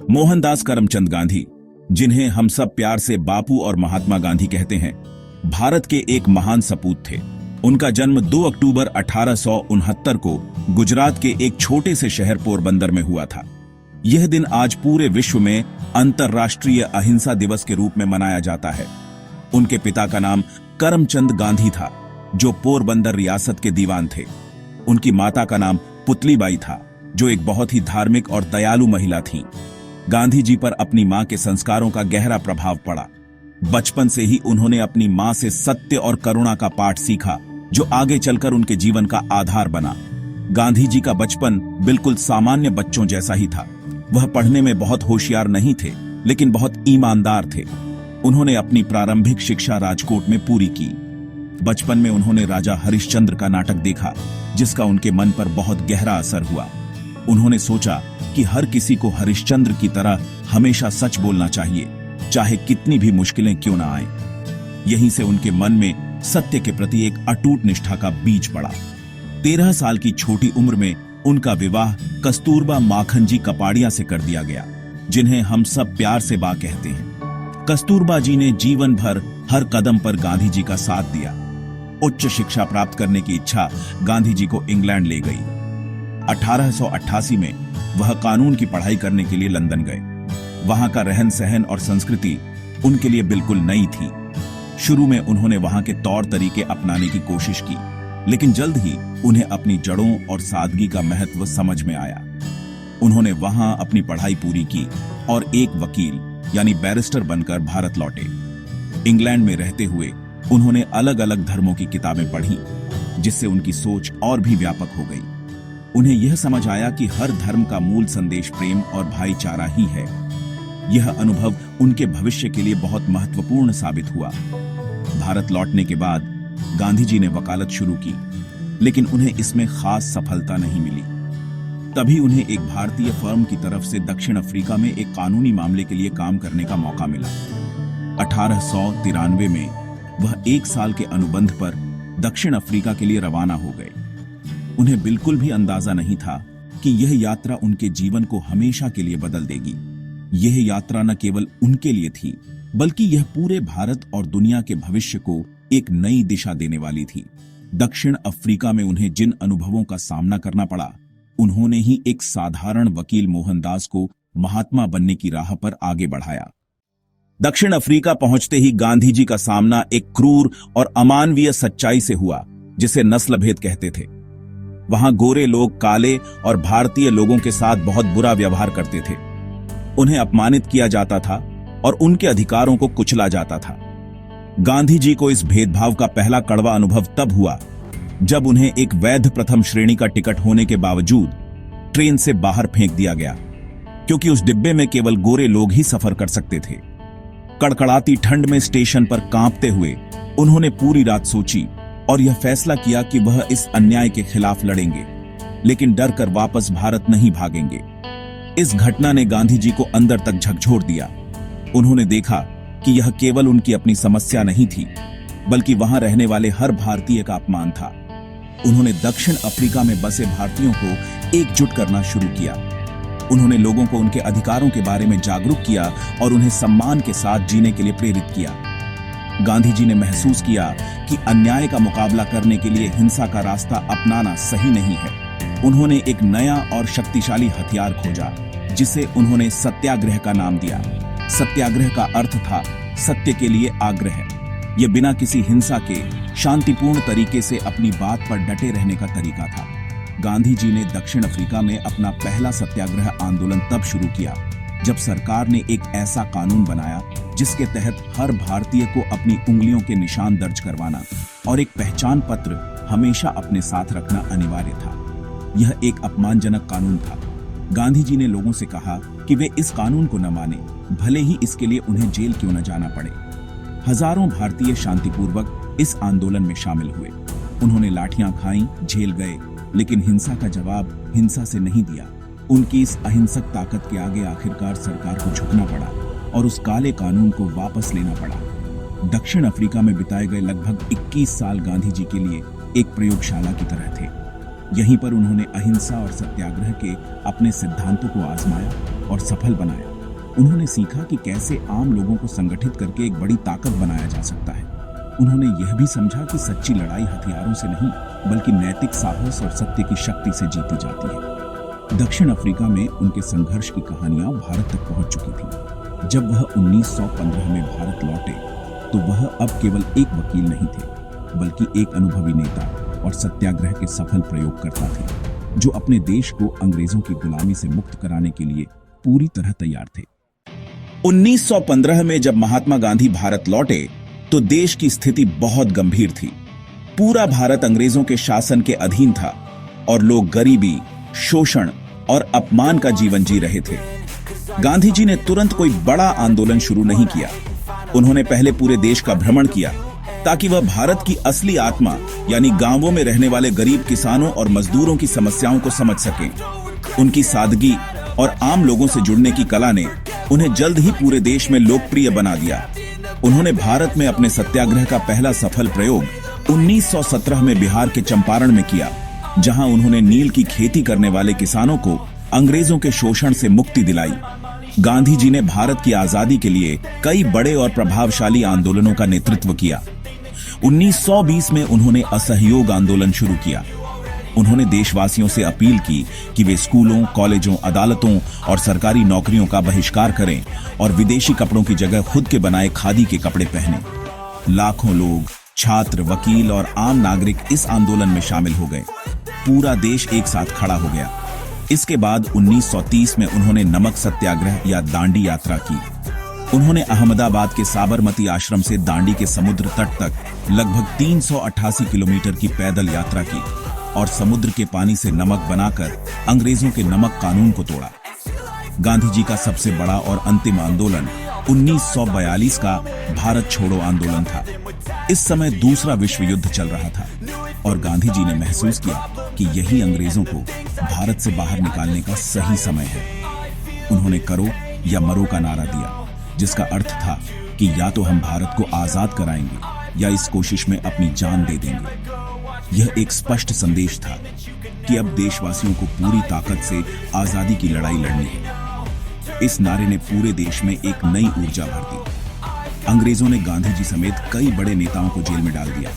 मोहनदास करमचंद गांधी, जिन्हें हम सब प्यार से बापू और महात्मा गांधी कहते हैं, भारत के एक महान सपूत थे। उनका जन्म 2 अक्टूबर 1869 को गुजरात के एक छोटे से शहर पोरबंदर में हुआ था। यह दिन आज पूरे विश्व में अंतर्राष्ट्रीय अहिंसा दिवस के रूप में मनाया जाता है। उनके पिता का नाम करमचंद गांधी था, जो पोरबंदर रियासत के दीवान थे। उनकी माता का नाम पुतलीबाई था, जो एक बहुत ही धार्मिक और दयालु महिला थीं। गांधी जी पर अपनी मां के संस्कारों का गहरा प्रभाव पड़ा। बचपन से ही उन्होंने अपनी मां से सत्य और करुणा का पाठ सीखा, जो आगे चलकर उनके जीवन का आधार बना। गांधी जी का बचपन बिल्कुल सामान्य बच्चों जैसा ही था। वह पढ़ने में बहुत होशियार नहीं थे, लेकिन बहुत ईमानदार थे। उन्होंने अपनी प्रारंभिक शिक्षा राजकोट में पूरी की। बचपन में उन्होंने राजा हरिश्चंद्र का नाटक देखा, जिसका उनके मन पर बहुत गहरा असर हुआ। उन्होंने सोचा कि हर किसी को हरिश्चंद्र की तरह हमेशा सच बोलना चाहिए, चाहे कितनी भी मुश्किलें क्यों ना आए। यहीं से उनके मन में सत्य के प्रति एक अटूट निष्ठा का बीज पड़ा। 13 साल की छोटी उम्र में उनका विवाह कस्तूरबा माखन जी कपाड़िया से कर दिया गया, जिन्हें हम सब प्यार से बा कहते हैं। कस्तूरबा जी ने जीवन भर हर कदम पर गांधी जी का साथ दिया। उच्च शिक्षा प्राप्त करने की इच्छा गांधी जी को इंग्लैंड ले गई। 1888 में वह कानून की पढ़ाई करने के लिए लंदन गए। वहां का रहन सहन और संस्कृति उनके लिए बिल्कुल नई थी। शुरू में उन्होंने वहां के तौर तरीके अपनाने की कोशिश की, लेकिन जल्द ही उन्हें अपनी जड़ों और सादगी का महत्व समझ में आया। उन्होंने वहां अपनी पढ़ाई पूरी की और एक वकील यानी बैरिस्टर बनकर भारत लौटे। इंग्लैंड में रहते हुए उन्होंने अलग अलग धर्मों की किताबें पढ़ी, जिससे उनकी सोच और भी व्यापक हो गई। उन्हें यह समझ आया कि हर धर्म का मूल संदेश प्रेम और भाईचारा ही है। यह अनुभव उनके भविष्य के लिए बहुत महत्वपूर्ण साबित हुआ। भारत लौटने के बाद गांधी जी ने वकालत शुरू की, लेकिन उन्हें इसमें खास सफलता नहीं मिली। तभी उन्हें एक भारतीय फर्म की तरफ से दक्षिण अफ्रीका में एक कानूनी मामले के लिए काम करने का मौका मिला। 1893 में वह 1 साल के अनुबंध पर दक्षिण अफ्रीका के लिए रवाना हो गए। उन्हें बिल्कुल भी अंदाजा नहीं था कि यह यात्रा उनके जीवन को हमेशा के लिए बदल देगी। यह यात्रा न केवल उनके लिए थी, बल्कि यह पूरे भारत और दुनिया के भविष्य को एक नई दिशा देने वाली थी। दक्षिण अफ्रीका में उन्हें जिन अनुभवों का सामना करना पड़ा, उन्होंने ही एक साधारण वकील मोहनदास को महात्मा बनने की राह पर आगे बढ़ाया। दक्षिण अफ्रीका पहुंचते ही गांधी जी का सामना एक क्रूर और अमानवीय सच्चाई से हुआ, जिसे नस्ल भेद कहते थे। वहां गोरे लोग काले और भारतीय लोगों के साथ बहुत बुरा व्यवहार करते थे। उन्हें अपमानित किया जाता था और उनके अधिकारों को कुचला जाता था। गांधी जी को इस भेदभाव का पहला कड़वा अनुभव तब हुआ, जब उन्हें एक वैध प्रथम श्रेणी का टिकट होने के बावजूद ट्रेन से बाहर फेंक दिया गया, क्योंकि उस डिब्बे में केवल गोरे लोग ही सफर कर सकते थे। कड़कड़ाती ठंड में स्टेशन पर कांपते हुए उन्होंने पूरी रात सोची और यह फैसला किया कि वह इस अन्याय के खिलाफ लड़ेंगे, लेकिन डर कर वापस भारत नहीं भागेंगे। इस घटना ने गांधी जी को अंदर तक झकझोर दिया। उन्होंने देखा कि यह केवल उनकी अपनी समस्या नहीं थी, बल्कि वहां रहने वाले हर भारतीय का अपमान था। उन्होंने दक्षिण अफ्रीका में बसे भारतीयों को एकजुट करना शुरू किया। उन्होंने लोगों को उनके अधिकारों के बारे में जागरूक किया और उन्हें सम्मान के साथ जीने के लिए प्रेरित किया। गांधी जी ने महसूस किया कि अन्याय का मुकाबला करने के लिए हिंसा का रास्ता अपनाना सही नहीं है। उन्होंने एक नया और शक्तिशाली हथियार खोजा, जिसे उन्होंने सत्याग्रह का नाम दिया। सत्याग्रह का अर्थ था सत्य के लिए आग्रह। यह बिना किसी हिंसा के शांतिपूर्ण तरीके से अपनी बात पर डटे रहने का तरीका था। गांधी जी ने दक्षिण अफ्रीका में अपना पहला सत्याग्रह आंदोलन तब शुरू किया, जब सरकार ने एक ऐसा कानून बनाया जिसके तहत हर भारतीय को अपनी उंगलियों के निशान दर्ज करवाना और एक पहचान पत्र हमेशा अपने साथ रखना अनिवार्य था। यह एक अपमानजनक कानून था। गांधी जी ने लोगों से कहा कि वे इस कानून को न माने, भले ही इसके लिए उन्हें जेल क्यों न जाना पड़े। हजारों भारतीय शांतिपूर्वक इस आंदोलन में शामिल हुए। उन्होंने लाठियां खाईं, जेल गए, लेकिन हिंसा का जवाब हिंसा से नहीं दिया। उनकी इस अहिंसक ताकत के आगे आखिरकार सरकार को झुकना पड़ा और उस काले कानून को वापस लेना पड़ा। दक्षिण अफ्रीका में बिताए गए लगभग 21 साल गांधी जी के लिए एक प्रयोगशाला की तरह थे। यहीं पर उन्होंने अहिंसा और सत्याग्रह के अपने सिद्धांतों को आजमाया और सफल बनाया। उन्होंने सीखा कि कैसे आम लोगों को संगठित करके एक बड़ी ताकत बनाया जा सकता है। उन्होंने यह भी समझा कि सच्ची लड़ाई हथियारों से नहीं बल्कि नैतिक साहस और सत्य की शक्ति से जीती जाती है। दक्षिण अफ्रीका में उनके संघर्ष की कहानियां भारत तक पहुंच चुकी थी। जब वह 1915 में भारत लौटे तो वह अब केवल एक वकील नहीं थे बल्कि एक अनुभवी नेता और सत्याग्रह के सफल प्रयोगकर्ता थे, जो अपने देश को अंग्रेजों की गुलामी से मुक्त कराने के लिए पूरी तरह तैयार थे। 1915 में जब महात्मा गांधी भारत लौटे तो देश की स्थिति बहुत गंभीर थी। पूरा भारत अंग्रेजों के शासन के अधीन था और लोग गरीबी, शोषण और अपमान का जीवन जी रहे थे। गांधी जी ने तुरंत कोई बड़ा आंदोलन शुरू नहीं किया। उन्होंने पहले पूरे देश का भ्रमण किया ताकि वह भारत की असली आत्मा यानी गांवों में रहने वाले गरीब किसानों और मजदूरों की समस्याओं को समझ सकें। उनकी सादगी और आम लोगों से जुड़ने की कला ने उन्हें जल्द ही पूरे देश में लोकप्रिय बना दिया। उन्होंने भारत में अपने सत्याग्रह का पहला सफल प्रयोग 1917 में बिहार के चंपारण में किया, जहां उन्होंने नील की खेती करने वाले किसानों को अंग्रेजों के शोषण से मुक्ति दिलाई। गांधी जी ने भारत की आजादी के लिए कई बड़े और प्रभावशाली आंदोलनों का नेतृत्व किया। 1920 में उन्होंने असहयोग आंदोलन शुरू किया। उन्होंने देशवासियों से अपील की कि वे स्कूलों, कॉलेजों, अदालतों और सरकारी नौकरियों का बहिष्कार करें और विदेशी कपड़ों की जगह खुद के बनाए खादी के कपड़े पहनें। लाखों लोग, छात्र, वकील और आम नागरिक इस आंदोलन में शामिल हो गए। पूरा देश एक साथ खड़ा हो गया। इसके बाद 1930 में उन्होंने नमक सत्याग्रह या दांडी यात्रा की। उन्होंने अहमदाबाद के साबरमती आश्रम से दांडी के समुद्र तट तक लगभग 388 किलोमीटर की पैदल यात्रा की और समुद्र के पानी से नमक बनाकर अंग्रेजों के नमक कानून को तोड़ा। गांधी जी का सबसे बड़ा और अंतिम आंदोलन 1942 का भारत छोड़ो आंदोलन था। इस समय दूसरा विश्व युद्ध चल रहा था और गांधी जी ने महसूस किया कि यही अंग्रेजों को भारत से बाहर निकालने का सही समय है। उन्होंने करो या मरो का नारा दिया, जिसका अर्थ था कि या तो हम भारत को आजाद कराएंगे या इस कोशिश में अपनी जान दे देंगे। यह एक स्पष्ट संदेश था कि अब देशवासियों को पूरी ताकत से आजादी की लड़ाई लड़नी है। इस नारे ने पूरे देश में एक नई ऊर्जा भर दी। अंग्रेजों ने गांधी जी समेत कई बड़े नेताओं को जेल में डाल दिया,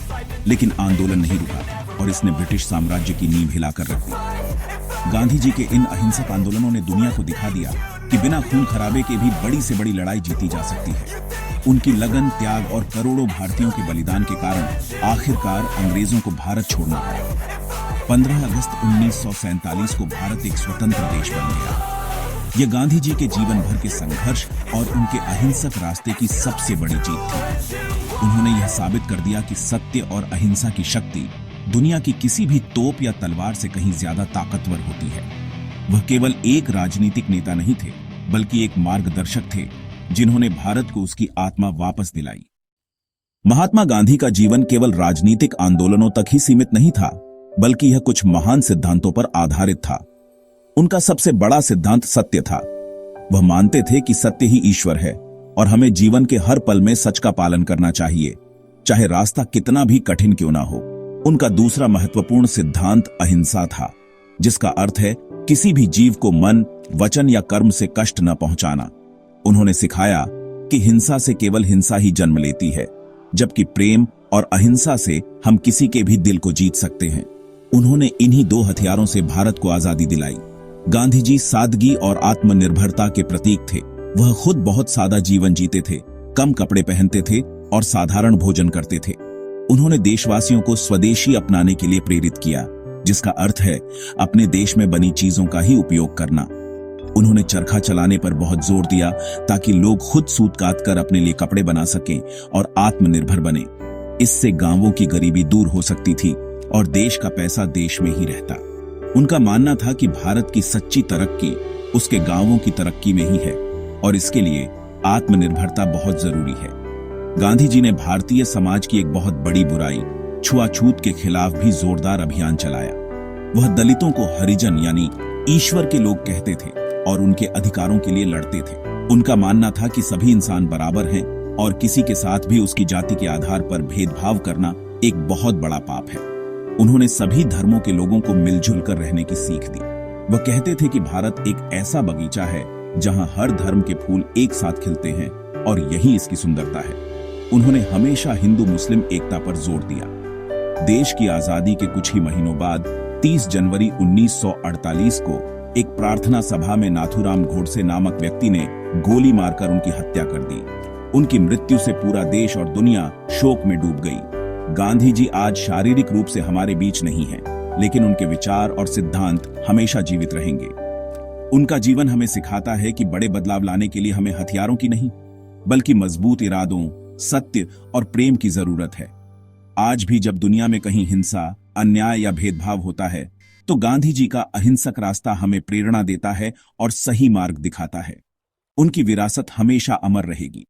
लेकिन आंदोलन नहीं रुका और इसने ब्रिटिश साम्राज्य की नींव हिलाकर रख दी। गांधी जी के इन अहिंसक आंदोलनों ने दुनिया को दिखा दिया कि बिना खून खराबे के भी बड़ी से बड़ी लड़ाई जीती जा सकती है। उनकी लगन, त्याग और करोड़ों भारतीयों के बलिदान के कारण आखिरकार अंग्रेजों को भारत छोड़ना पड़ा। 15 अगस्त 1947 को भारत एक स्वतंत्र देश बन गया। यह गांधी जी के जीवन भर के संघर्ष और उनके अहिंसक रास्ते की सबसे बड़ी जीत थी। उन्होंने यह साबित कर दिया कि सत्य और अहिंसा की शक्ति दुनिया की किसी भी तोप या तलवार से कहीं ज्यादा ताकतवर होती है। वह केवल एक राजनीतिक नेता नहीं थे, बल्कि एक मार्गदर्शक थे जिन्होंने भारत को उसकी आत्मा वापस दिलाई। महात्मा गांधी का जीवन केवल राजनीतिक आंदोलनों तक ही सीमित नहीं था, बल्कि यह कुछ महान सिद्धांतों पर आधारित था। उनका सबसे बड़ा सिद्धांत सत्य था। वह मानते थे कि सत्य ही ईश्वर है और हमें जीवन के हर पल में सच का पालन करना चाहिए, चाहे रास्ता कितना भी कठिन क्यों ना हो। उनका दूसरा महत्वपूर्ण सिद्धांत अहिंसा था, जिसका अर्थ है किसी भी जीव को मन, वचन या कर्म से कष्ट न पहुंचाना। उन्होंने सिखाया कि हिंसा से केवल हिंसा ही जन्म लेती है, जबकि प्रेम और अहिंसा से हम किसी के भी दिल को जीत सकते हैं। उन्होंने इन्हीं दो हथियारों से भारत को आजादी दिलाई। गांधी जी सादगी और आत्मनिर्भरता के प्रतीक थे। वह खुद बहुत सादा जीवन जीते थे, कम कपड़े पहनते थे और साधारण भोजन करते थे। उन्होंने देशवासियों को स्वदेशी अपनाने के लिए प्रेरित किया, जिसका अर्थ है अपने देश में बनी चीजों का ही उपयोग करना। उन्होंने चरखा चलाने पर बहुत जोर दिया ताकि लोग खुद सूत काट कर अपने लिए कपड़े बना सकें और आत्मनिर्भर बने। इससे गांवों की गरीबी दूर हो सकती थी और देश का पैसा देश में ही रहता। उनका मानना था कि भारत की सच्ची तरक्की उसके गांवों की तरक्की में ही है और इसके लिए आत्मनिर्भरता बहुत जरूरी है। गांधी जी ने भारतीय समाज की एक बहुत बड़ी बुराई, छुआछूत के खिलाफ भी जोरदार अभियान चलाया। वह दलितों को हरिजन यानी ईश्वर के लोग कहते थे और उनके अधिकारों के लिए लड़ते थे। उनका मानना था कि सभी इंसान बराबर हैं और किसी के साथ भी उसकी जाति के आधार पर भेदभाव करना एक बहुत बड़ा पाप है। उन्होंने सभी धर्मों के लोगों को मिलजुल कर रहने की सीख दी। वह कहते थे कि भारत एक ऐसा बगीचा है जहां हर धर्म के फूल एक साथ खिलते हैं, और यही इसकी सुंदरता है। उन्होंने हमेशा हिंदू मुस्लिम एकता पर जोर दिया। देश की आजादी के कुछ ही महीनों बाद 30 जनवरी 1948 को एक प्रार्थना सभा में नाथूराम गोडसे नामक व्यक्ति ने गोली मारकर उनकी हत्या कर दी। उनकी मृत्यु से पूरा देश और दुनिया शोक में डूब गई। गांधी जी आज शारीरिक रूप से हमारे बीच नहीं हैं, लेकिन उनके विचार और सिद्धांत हमेशा जीवित रहेंगे। उनका जीवन हमें सिखाता है कि बड़े बदलाव लाने के लिए हमें हथियारों की नहीं, बल्कि मजबूत इरादों, सत्य और प्रेम की जरूरत है। आज भी जब दुनिया में कहीं हिंसा, अन्याय या भेदभाव होता है, तो गांधी जी का अहिंसक रास्ता हमें प्रेरणा देता है और सही मार्ग दिखाता है। उनकी विरासत हमेशा अमर रहेगी।